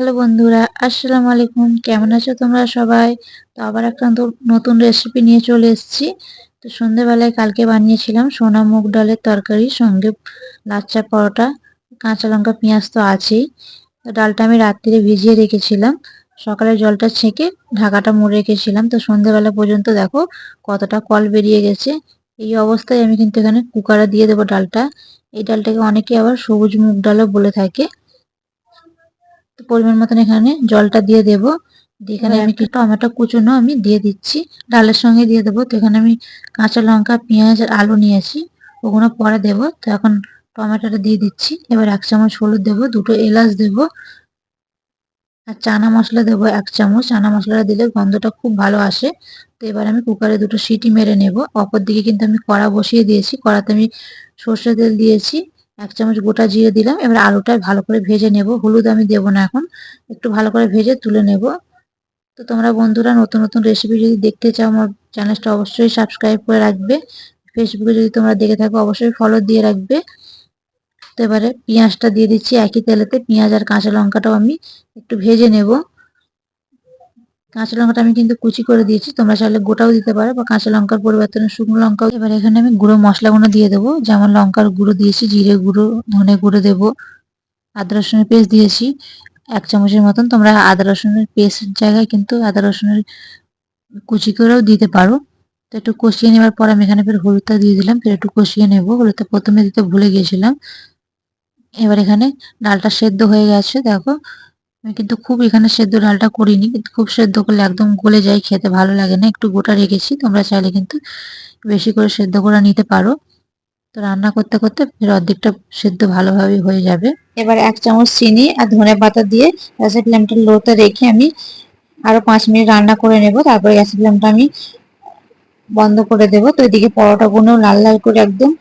Hello বন্ধুরা, আসসালামু আলাইকুম। কেমন আছো তোমরা সবাই? তো আবার একটা নতুন রেসিপি নিয়ে চলে এসেছি। তো সন্ধ্যেবেলায় কালকে বানিয়েছিলাম সোনা মুগ ডালের তরকারি, সঙ্গে লাচ্চা পরোটা, কাঁচা লঙ্কা পেঁয়াজ তো আছেই। তো ডালটা আমি রাত্রিরে ভিজিয়ে রেখেছিলাম, সকালে জলটা ছেঁকে ঢাকাটা মুড়ে রেখেছিলাম। তো সন্ধ্যেবেলা পর্যন্ত দেখো কতটা কল বেরিয়ে গেছে। এই অবস্থায় আমি কিন্তু এখানে কুকারে দিয়ে দেবো ডালটা। এই ডালটাকে অনেকে আবার সবুজ মুগ ডালও বলে থাকে। তো পরিমাণ মতন এখানে জলটা দিয়ে দেব। দিয়ে এখানে আমি একটু টমেটো কুচোনো আমি দিয়ে দিচ্ছি, ডালের সঙ্গে দিয়ে দেবো। তো এখানে আমি কাঁচা লঙ্কা, পেঁয়াজ আর আলু নিয়েছি, ওগুলো পরে দেবো। তো এখন টমেটোটা দিয়ে দিচ্ছি। এবার 1 চামচ হলুদ দেবো, 2টো এলাচ দেবো, আর চানা মশলা দেবো 1 চামচ। চানা মশলাটা দিলে গন্ধটা খুব ভালো আসে। তো এবার আমি কুকারে 2টো সিটি মেরে নেব। অপর দিকে কিন্তু আমি কড়া বসিয়ে দিয়েছি, কড়াতে আমি সর্ষে তেল দিয়েছি, 1 চামচ গোটা জিরে দিলাম। এবার আলুটা ভালো করে ভেজে নেব, হলুদ আমি দেবো না এখন, একটু ভালো করে ভেজে তুলে নেব। তো তোমরা বন্ধুরা নতুন নতুন রেসিপি যদি দেখতে চাও, আমার চ্যানেলটা অবশ্যই সাবস্ক্রাইব করে রাখবে। ফেসবুকে যদি তোমরা দেখে থাকো অবশ্যই ফলো দিয়ে রাখবে। তো এবারে পেঁয়াজটা দিয়ে দিচ্ছি একই তেলেতে, পেঁয়াজ আর কাঁচা লঙ্কাটাও আমি একটু ভেজে নেব। কাঁচা লঙ্কাটা আমি কিন্তু কুচি করে দিয়েছি, তোমরা চাইলে গোটাও দিতে পারো বা কাঁচা লঙ্কার পরিবর্তনে শুকনো লঙ্কাও। এবার এখানে আমি গুঁড়ো মশলাগুলো দিয়ে দেবো, যেমন লঙ্কার গুঁড়ো দিয়েছি, জিরে গুঁড়ো, ধনে গুঁড়ো দেবো, আদা রসুনের পেস্ট দিয়েছি 1 চামচের মতন। তোমরা আদা রসুনের পেস্টের জায়গায় কিন্তু আদা রসুনের কুচি করেও দিতে পারো। তো একটু কষিয়ে নেওয়ার পর আমি এখানে ফের হলুদটা দিয়ে দিলাম, ফের একটু কষিয়ে নেব। হলুদটা প্রথমে দিতে ভুলে গিয়েছিলাম। এবার এখানে ডালটা সেদ্ধ হয়ে গেছে দেখো। আমি কিন্তু খুব এখানে সেদ্ধ ডালটা করিনি, কিন্তু খুব সেদ্ধ করলে একদম গলে যায়, খেতে ভালো লাগে না। একটু গোটা রেখেছি, তোমরা চাইলে কিন্তু বেশি করে সেদ্ধ করে নিতে পারো। তো রান্না করতে করতে ফের অর্ধেকটা সেদ্ধ ভালোভাবে হয়ে যাবে। এবার 1 চামচ চিনি আর ধনে পাতা দিয়ে গ্যাসের ফ্লেমটা লোতে রেখে আমি আরো 5 মিনিট রান্না করে নেব। তারপরে গ্যাসের ফ্লেমটা আমি বন্ধ করে দেবো। তো এদিকে পরোটাগুলো লাল লাল করে একদম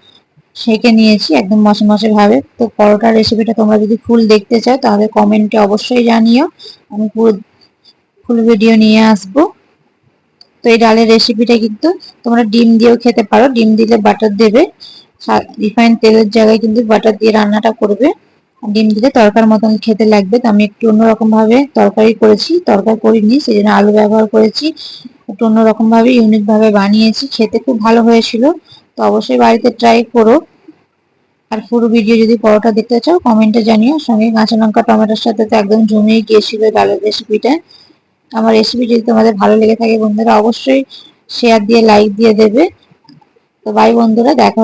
সেঁকে নিয়েছি, একদম মশে মশে ভাবে। তো পরোটার রেসিপিটা তোমরা যদি ফুল দেখতে চাও তাহলে কমেন্টে অবশ্যই জানিও, আমি পুরো ফুল ভিডিও নিয়ে আসবো। তো এই ডালের রেসিপিটা কিন্তু তোমরা ডিম দিয়েও খেতে পারো, ডিম দিলে বাটার দেবে, রিফাইন তেলের জায়গায় কিন্তু বাটার দিয়ে রান্নাটা করবে। ডিম দিলে তরকার মতন খেতে লাগবে। তো আমি একটু অন্যরকম ভাবে তরকারি করেছি, তরকারি করিনি সেই জন্য আলু ব্যবহার করেছি। একটু অন্যরকম ভাবে ইউনিক ভাবে বানিয়েছি, খেতে খুব ভালো হয়েছিল। তো অবশ্যই বাড়িতে ট্রাই করো। আর পুরো ভিডিও যদি পরোটা দেখতে চাও কমেন্টে জানিও। সঙ্গে কাঁচা লঙ্কা টমেটোর সাথে তো একদম জমিয়ে গিয়েছিল ডালের রেসিপিটা। আমার রেসিপি যদি তোমাদের ভালো লেগে থাকে বন্ধুরা অবশ্যই শেয়ার দিয়ে লাইক দিয়ে দেবে। তো বাই বন্ধুরা, দেখা